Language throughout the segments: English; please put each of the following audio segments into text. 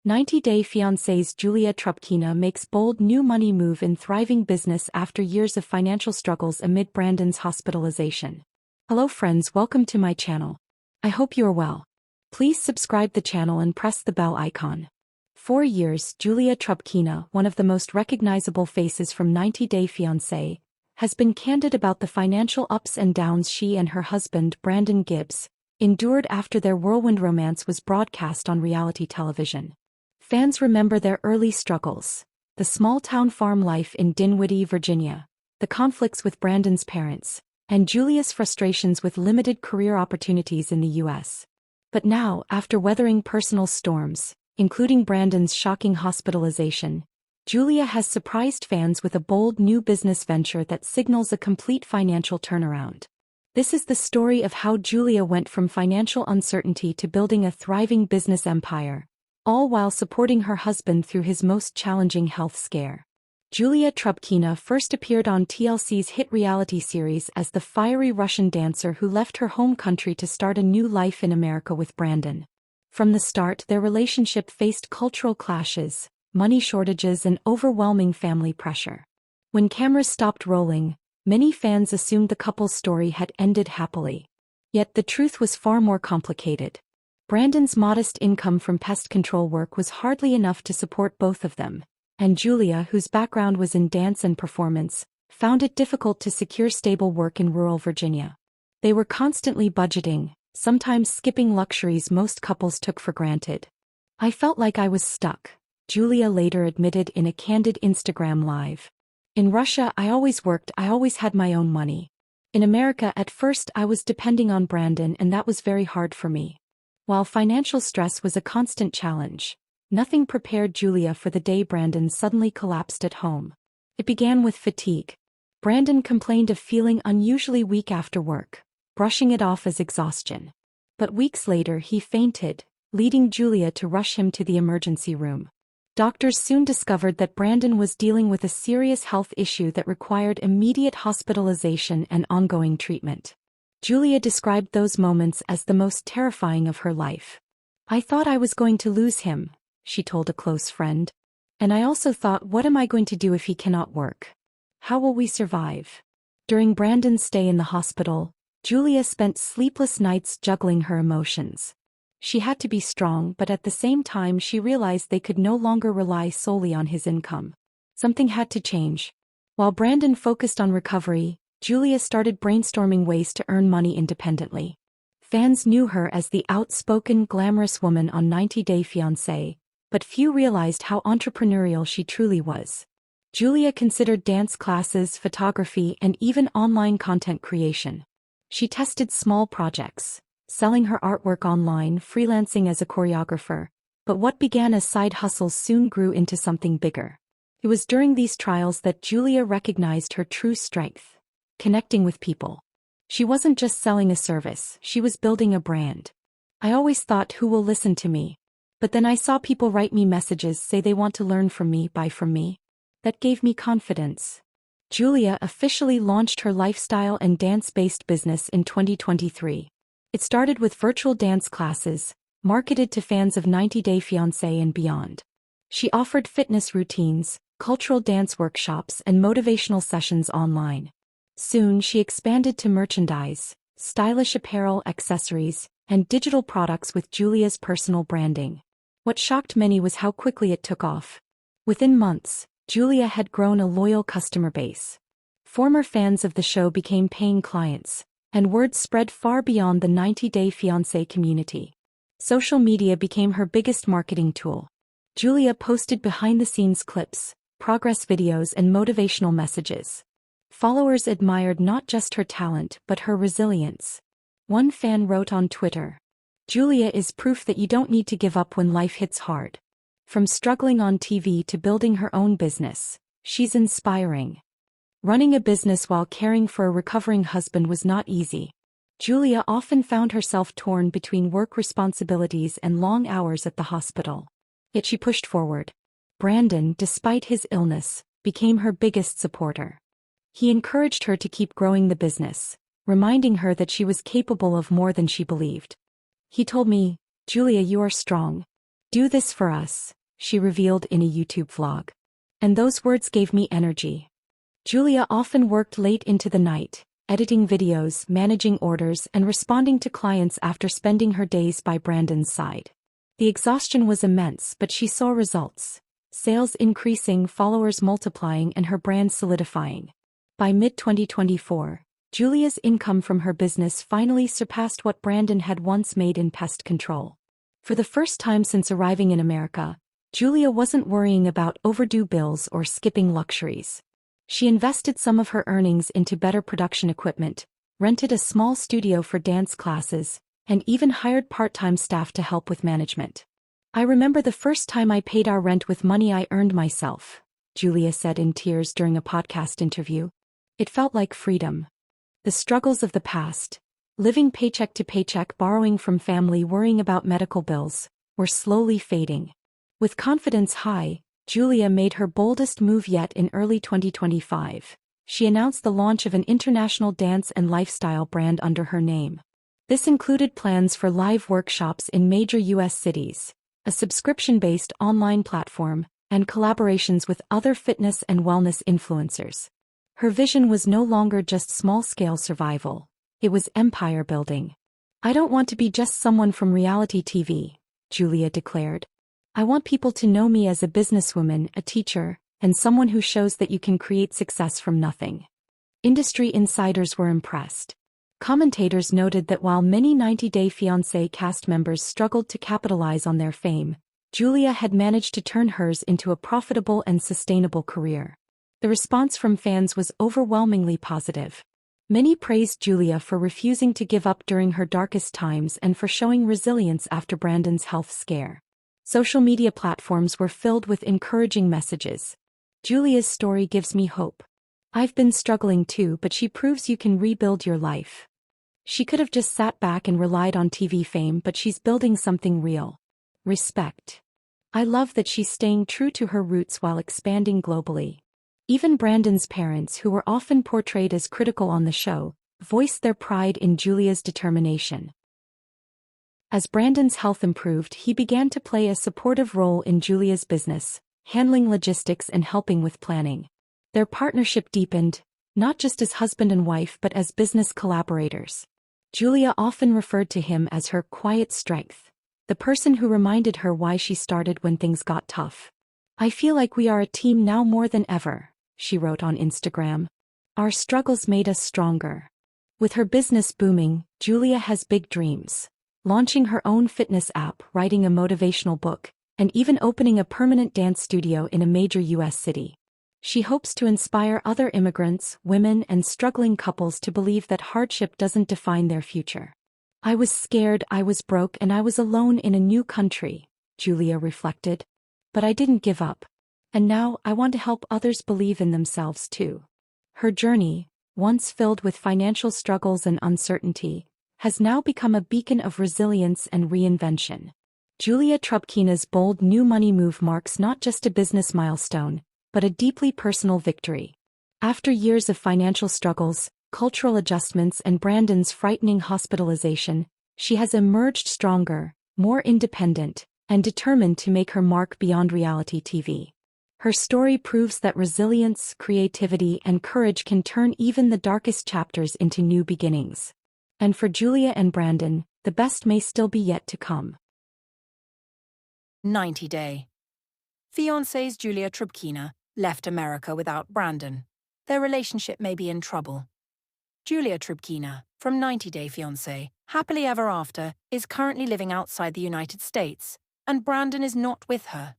90-Day Fiancé's Julia Trubkina makes bold new money move in thriving business after years of financial struggles amid Brandon's hospitalization. Hello friends, welcome to my channel. I hope you are well. Please subscribe the channel and press the bell icon. For years, Julia Trubkina, one of the most recognizable faces from 90-Day Fiancé, has been candid about the financial ups and downs she and her husband, Brandon Gibbs, endured after their whirlwind romance was broadcast on reality television. Fans remember their early struggles, the small-town farm life in Dinwiddie, Virginia, the conflicts with Brandon's parents, and Julia's frustrations with limited career opportunities in the U.S. But now, after weathering personal storms, including Brandon's shocking hospitalization, Julia has surprised fans with a bold new business venture that signals a complete financial turnaround. This is the story of how Julia went from financial uncertainty to building a thriving business empire, all while supporting her husband through his most challenging health scare. Julia Trubkina first appeared on TLC's hit reality series as the fiery Russian dancer who left her home country to start a new life in America with Brandon. From the start, their relationship faced cultural clashes, money shortages, and overwhelming family pressure. When cameras stopped rolling, many fans assumed the couple's story had ended happily. Yet the truth was far more complicated. Brandon's modest income from pest control work was hardly enough to support both of them, and Julia, whose background was in dance and performance, found it difficult to secure stable work in rural Virginia. They were constantly budgeting, sometimes skipping luxuries most couples took for granted. "I felt like I was stuck," Julia later admitted in a candid Instagram Live. "In Russia, I always worked, I always had my own money. In America, at first I was depending on Brandon, and that was very hard for me." While financial stress was a constant challenge, nothing prepared Julia for the day Brandon suddenly collapsed at home. It began with fatigue. Brandon complained of feeling unusually weak after work, brushing it off as exhaustion. But weeks later he fainted, leading Julia to rush him to the emergency room. Doctors soon discovered that Brandon was dealing with a serious health issue that required immediate hospitalization and ongoing treatment. Julia described those moments as the most terrifying of her life. "I thought I was going to lose him," she told a close friend. "And I also thought, what am I going to do if he cannot work? How will we survive?" During Brandon's stay in the hospital, Julia spent sleepless nights juggling her emotions. She had to be strong, but at the same time she realized they could no longer rely solely on his income. Something had to change. While Brandon focused on recovery, Julia started brainstorming ways to earn money independently. Fans knew her as the outspoken, glamorous woman on 90-Day Fiancé, but few realized how entrepreneurial she truly was. Julia considered dance classes, photography, and even online content creation. She tested small projects, selling her artwork online, freelancing as a choreographer, but what began as side hustles soon grew into something bigger. It was during these trials that Julia recognized her true strength: connecting with people. She wasn't just selling a service, she was building a brand. "I always thought, who will listen to me? But then I saw people write me messages, say they want to learn from me, buy from me. That gave me confidence." Julia officially launched her lifestyle and dance-based business in 2023. It started with virtual dance classes, marketed to fans of 90-Day Fiancé and beyond. She offered fitness routines, cultural dance workshops, and motivational sessions online. Soon she expanded to merchandise, stylish apparel, accessories, and digital products with Julia's personal branding. What shocked many was how quickly it took off. Within months, Julia had grown a loyal customer base. Former fans of the show became paying clients, and word spread far beyond the 90-Day Fiancé community. Social media became her biggest marketing tool. Julia posted behind-the-scenes clips, progress videos, and motivational messages. Followers admired not just her talent but her resilience. One fan wrote on Twitter, "Julia is proof that you don't need to give up when life hits hard. From struggling on TV to building her own business, she's inspiring." Running a business while caring for a recovering husband was not easy. Julia often found herself torn between work responsibilities and long hours at the hospital. Yet she pushed forward. Brandon, despite his illness, became her biggest supporter. He encouraged her to keep growing the business, reminding her that she was capable of more than she believed. He told me, "Julia, you are strong. "Do this for us," she revealed in a YouTube vlog. And those words gave me energy. Julia often worked late into the night, editing videos, managing orders, and responding to clients after spending her days by Brandon's side. The exhaustion was immense, but she saw results. Sales increasing, followers multiplying, and her brand solidifying. By mid-2024, Julia's income from her business finally surpassed what Brandon had once made in pest control. For the first time since arriving in America, Julia wasn't worrying about overdue bills or skipping luxuries. She invested some of her earnings into better production equipment, rented a small studio for dance classes, and even hired part-time staff to help with management. "I remember the first time I paid our rent with money I earned myself," Julia said in tears during a podcast interview. "It felt like freedom." The struggles of the past, living paycheck to paycheck, borrowing from family, worrying about medical bills, were slowly fading. With confidence high, Julia made her boldest move yet in early 2025. She announced the launch of an international dance and lifestyle brand under her name. This included plans for live workshops in major U.S. cities, a subscription-based online platform, and collaborations with other fitness and wellness influencers. Her vision was no longer just small-scale survival. It was empire building. "I don't want to be just someone from reality TV," Julia declared. "I want people to know me as a businesswoman, a teacher, and someone who shows that you can create success from nothing." Industry insiders were impressed. Commentators noted that while many 90 Day Fiancé cast members struggled to capitalize on their fame, Julia had managed to turn hers into a profitable and sustainable career. The response from fans was overwhelmingly positive. Many praised Julia for refusing to give up during her darkest times and for showing resilience after Brandon's health scare. Social media platforms were filled with encouraging messages. "Julia's story gives me hope. I've been struggling too, but she proves you can rebuild your life. She could have just sat back and relied on TV fame, but she's building something real. Respect. I love that she's staying true to her roots while expanding globally." Even Brandon's parents, who were often portrayed as critical on the show, voiced their pride in Julia's determination. As Brandon's health improved, he began to play a supportive role in Julia's business, handling logistics and helping with planning. Their partnership deepened, not just as husband and wife but as business collaborators. Julia often referred to him as her quiet strength, the person who reminded her why she started when things got tough. "I feel like we are a team now more than ever," she wrote on Instagram. "Our struggles made us stronger." With her business booming, Julia has big dreams. Launching her own fitness app, writing a motivational book, and even opening a permanent dance studio in a major U.S. city. She hopes to inspire other immigrants, women, and struggling couples to believe that hardship doesn't define their future. "I was scared, I was broke, and I was alone in a new country," Julia reflected. "But I didn't give up. And now I want to help others believe in themselves too." Her journey, once filled with financial struggles and uncertainty, has now become a beacon of resilience and reinvention. Julia Trubkina's bold new money move marks not just a business milestone, but a deeply personal victory. After years of financial struggles, cultural adjustments, and Brandon's frightening hospitalization, she has emerged stronger, more independent, and determined to make her mark beyond reality TV. Her story proves that resilience, creativity, and courage can turn even the darkest chapters into new beginnings. And for Julia and Brandon, the best may still be yet to come. 90 Day. Fiancé's Julia Trubkina left America without Brandon. Their relationship may be in trouble. Julia Trubkina, from 90 Day Fiancé, happily ever after, is currently living outside the United States, and Brandon is not with her.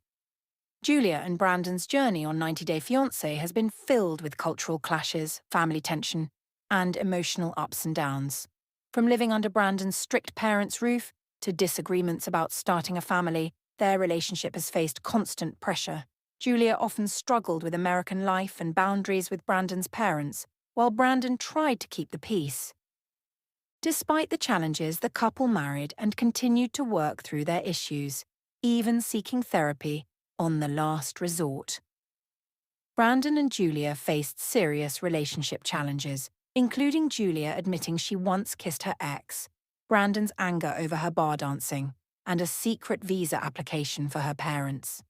Julia and Brandon's journey on 90 Day Fiancé has been filled with cultural clashes, family tension, and emotional ups and downs. From living under Brandon's strict parents' roof to disagreements about starting a family, their relationship has faced constant pressure. Julia often struggled with American life and boundaries with Brandon's parents, while Brandon tried to keep the peace. Despite the challenges, the couple married and continued to work through their issues, even seeking therapy on the last resort. Brandon and Julia faced serious relationship challenges, including Julia admitting she once kissed her ex, Brandon's anger over her bar dancing, and a secret visa application for her parents.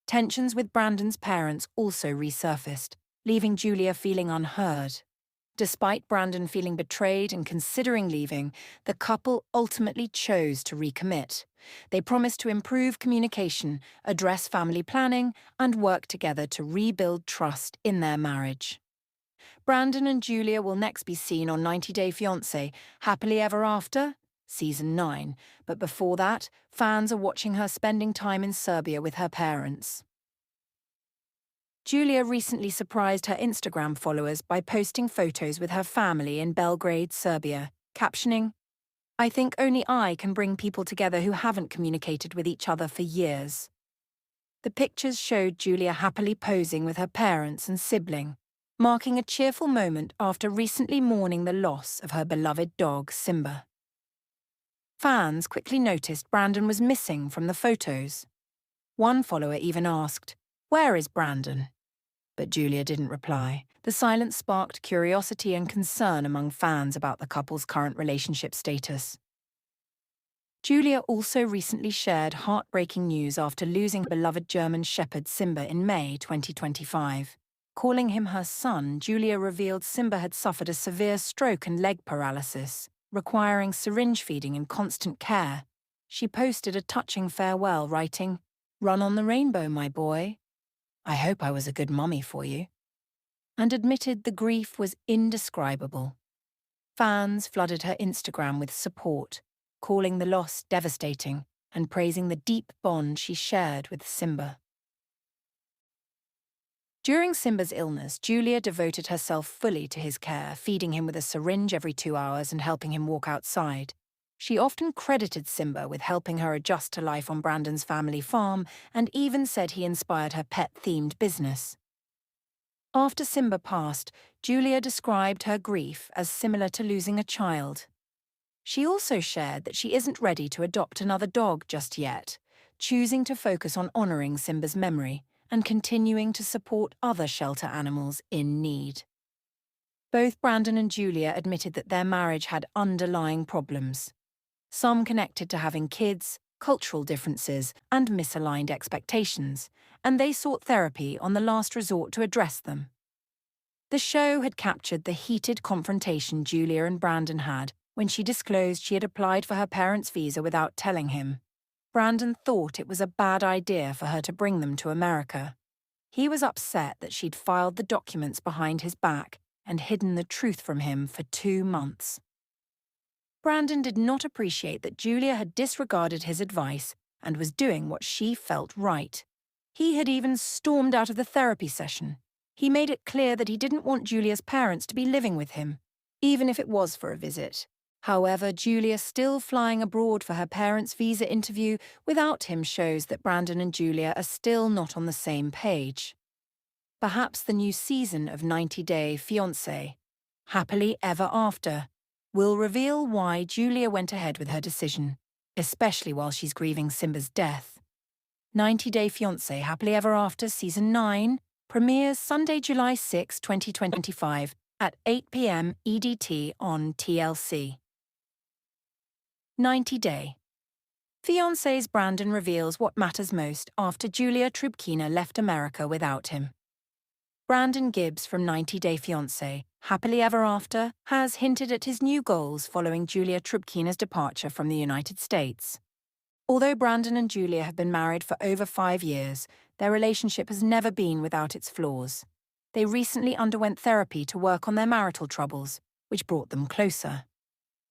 Tensions with Brandon's parents also resurfaced, leaving Julia feeling unheard. Despite Brandon feeling betrayed and considering leaving, the couple ultimately chose to recommit. They promised to improve communication, address family planning, and work together to rebuild trust in their marriage. Brandon and Julia will next be seen on 90 Day Fiancé, Happily Ever After, Season 9, but before that, fans are watching her spending time in Serbia with her parents. Julia recently surprised her Instagram followers by posting photos with her family in Belgrade, Serbia, captioning, "I think only I can bring people together who haven't communicated with each other for years." The pictures showed Julia happily posing with her parents and sibling, marking a cheerful moment after recently mourning the loss of her beloved dog, Simba. Fans quickly noticed Brandon was missing from the photos. One follower even asked, "Where is Brandon?" But Julia didn't reply. The silence sparked curiosity and concern among fans about the couple's current relationship status. Julia also recently shared heartbreaking news after losing her beloved German Shepherd Simba in May 2025. Calling him her son, Julia revealed Simba had suffered a severe stroke and leg paralysis, requiring syringe feeding and constant care. She posted a touching farewell, writing, "Run on the rainbow, my boy. I hope I was a good mummy for you," and admitted the grief was indescribable. Fans flooded her Instagram with support, calling the loss devastating and praising the deep bond she shared with Simba. During Simba's illness, Julia devoted herself fully to his care, feeding him with a syringe every 2 hours and helping him walk outside. She often credited Simba with helping her adjust to life on Brandon's family farm and even said he inspired her pet-themed business. After Simba passed, Julia described her grief as similar to losing a child. She also shared that she isn't ready to adopt another dog just yet, choosing to focus on honoring Simba's memory and continuing to support other shelter animals in need. Both Brandon and Julia admitted that their marriage had underlying problems. Some connected to having kids, cultural differences, and misaligned expectations, and they sought therapy on the last resort to address them. The show had captured the heated confrontation Julia and Brandon had when she disclosed she had applied for her parents' visa without telling him. Brandon thought it was a bad idea for her to bring them to America. He was upset that she'd filed the documents behind his back and hidden the truth from him for 2 months. Brandon did not appreciate that Julia had disregarded his advice and was doing what she felt right. He had even stormed out of the therapy session. He made it clear that he didn't want Julia's parents to be living with him, even if it was for a visit. However, Julia still flying abroad for her parents' visa interview without him shows that Brandon and Julia are still not on the same page. Perhaps the new season of 90 Day Fiancé, Happily Ever After, will reveal why Julia went ahead with her decision, especially while she's grieving Simba's death. 90 Day Fiancé, Happily Ever After Season 9 premieres Sunday, July 6, 2025 at 8 p.m. EDT on TLC. 90 Day. Fiancé's Brandon reveals what matters most after Julia Trubkina left America without him. Brandon Gibbs from 90 Day Fiancé, Happily Ever After, has hinted at his new goals following Julia Trubkina's departure from the United States. Although Brandon and Julia have been married for over 5 years, their relationship has never been without its flaws. They recently underwent therapy to work on their marital troubles, which brought them closer.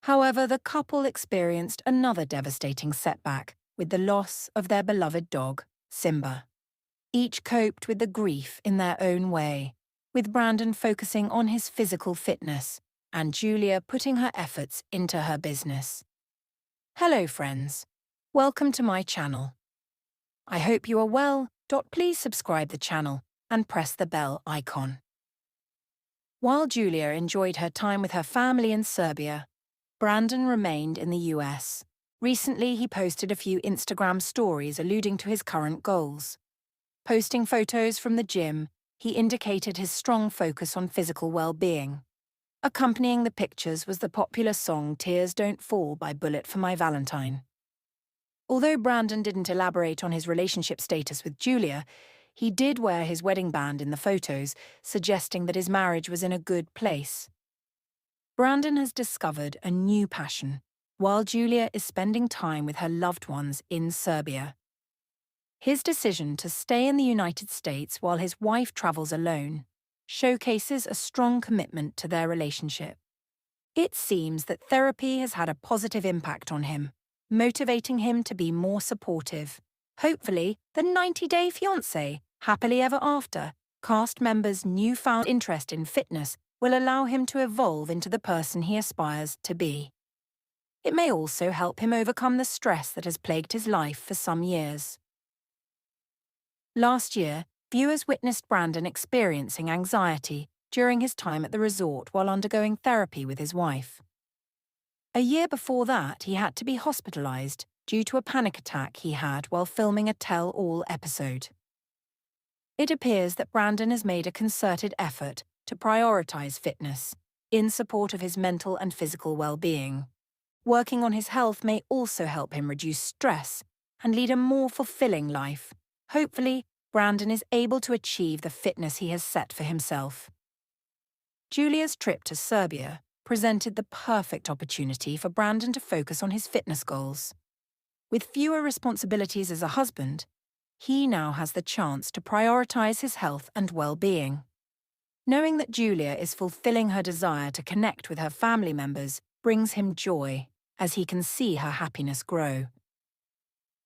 However, the couple experienced another devastating setback with the loss of their beloved dog, Simba. Each coped with the grief in their own way, with Brandon focusing on his physical fitness and Julia putting her efforts into her business. Hello, friends. Welcome to my channel. I hope you are well. Please subscribe the channel and press the bell icon. While Julia enjoyed her time with her family in Serbia, Brandon remained in the US. Recently, he posted a few Instagram stories alluding to his current goals. Posting photos from the gym, he indicated his strong focus on physical well-being. Accompanying the pictures was the popular song Tears Don't Fall by Bullet for My Valentine. Although Brandon didn't elaborate on his relationship status with Julia, he did wear his wedding band in the photos, suggesting that his marriage was in a good place. Brandon has discovered a new passion, while Julia is spending time with her loved ones in Serbia. His decision to stay in the United States while his wife travels alone showcases a strong commitment to their relationship. It seems that therapy has had a positive impact on him, motivating him to be more supportive. Hopefully, the 90-Day Fiancé, Happily Ever After, cast members' newfound interest in fitness will allow him to evolve into the person he aspires to be. It may also help him overcome the stress that has plagued his life for some years. Last year, viewers witnessed Brandon experiencing anxiety during his time at the resort while undergoing therapy with his wife. A year before that, he had to be hospitalized due to a panic attack he had while filming a tell-all episode. It appears that Brandon has made a concerted effort to prioritize fitness in support of his mental and physical well-being. Working on his health may also help him reduce stress and lead a more fulfilling life. Hopefully, Brandon is able to achieve the fitness he has set for himself. Julia's trip to Serbia presented the perfect opportunity for Brandon to focus on his fitness goals. With fewer responsibilities as a husband, he now has the chance to prioritize his health and well-being. Knowing that Julia is fulfilling her desire to connect with her family members brings him joy, as he can see her happiness grow.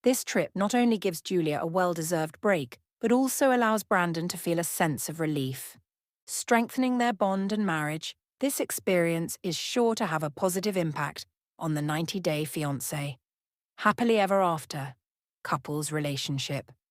This trip not only gives Julia a well-deserved break, but also allows Brandon to feel a sense of relief. Strengthening their bond and marriage, this experience is sure to have a positive impact on the 90-Day Fiancé, Happily Ever After couple's relationship.